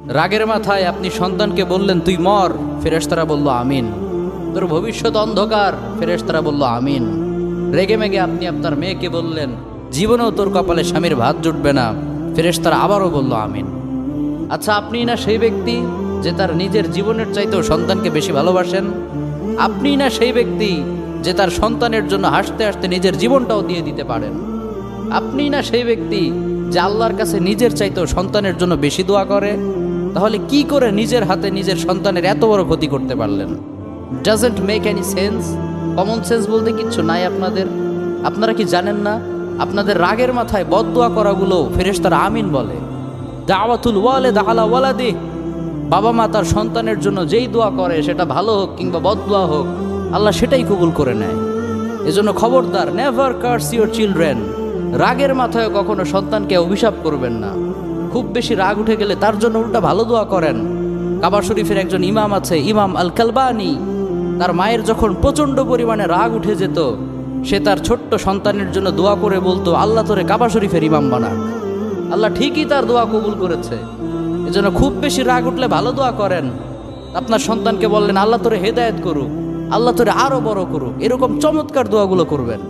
রাগের মাথায় আপনি সন্তানকে বললেন তুই মর, ফেরেশতারা বলল আমিন। তোর ভবিষ্যৎ অন্ধকার, ফেরেশতারা বলল আমিন। রেগে মেগে আপনি আপনার মেয়েকে বললেন জীবনেও তোর কপালে স্বামীর ভাত জুটবে না, ফেরেশতারা আবারও বলল আমিন। আচ্ছা, আপনি না সেই ব্যক্তি যে তার নিজের জীবনের চাইতেও সন্তানকে বেশি ভালোবাসেন? আপনি না সেই ব্যক্তি যে তার সন্তানের জন্য হাসতে হাসতে নিজের জীবনটাও দিয়ে দিতে পারেন? আপনি না সেই ব্যক্তি যে আল্লাহর কাছে নিজের চাইতেও সন্তানের জন্য বেশি দোয়া করে? তাহলে কি করে নিজের হাতে নিজের সন্তানের এত বড় ক্ষতি করতে পারলেন? Doesn't make any sense. Common sense বলতে কিচ্ছু নাই আপনাদের? আপনারা কি জানেন না আপনাদের রাগের মাথায় বদদোয়া করাগুলো ফেরেশতারা আমিন বলে? দাওয়াতুল ওয়ালিদ আলা ওয়ালাদি, বাবা মা তার সন্তানের জন্য যেই দোয়া করে সেটা ভালো হোক কিংবা বদদোয়া হোক, আল্লাহ সেটাই কবুল করে নেয়। এজন্য খবরদার, নেভার কার্স ইউর চিলড্রেন। রাগের মাথায় কখনো সন্তানকে অভিশাপ করবেন না। খুব বেশি রাগ উঠে গেলে তার জন্য উল্টা ভালো দোয়া করেন। কাবা শরীফের একজন ইমাম আছে, ইমাম আল কালবানি। তার মায়ের যখন প্রচণ্ড পরিমাণে রাগ উঠে যেত, সে তার ছোট্ট সন্তানের জন্য দোয়া করে বলতো আল্লাহ তোরে কাবা শরীফের ইমাম বানাক। আল্লাহ ঠিকই তার দোয়া কবুল করেছে। এজন্য খুব বেশি রাগ উঠলে ভালো দোয়া করেন। আপনার সন্তানকে বললেন আল্লাহ তোরে হেদায়েত করুক, আল্লাহ তোরে আরো বড় করুক, এরকম চমৎকার দোয়াগুলো করবেন।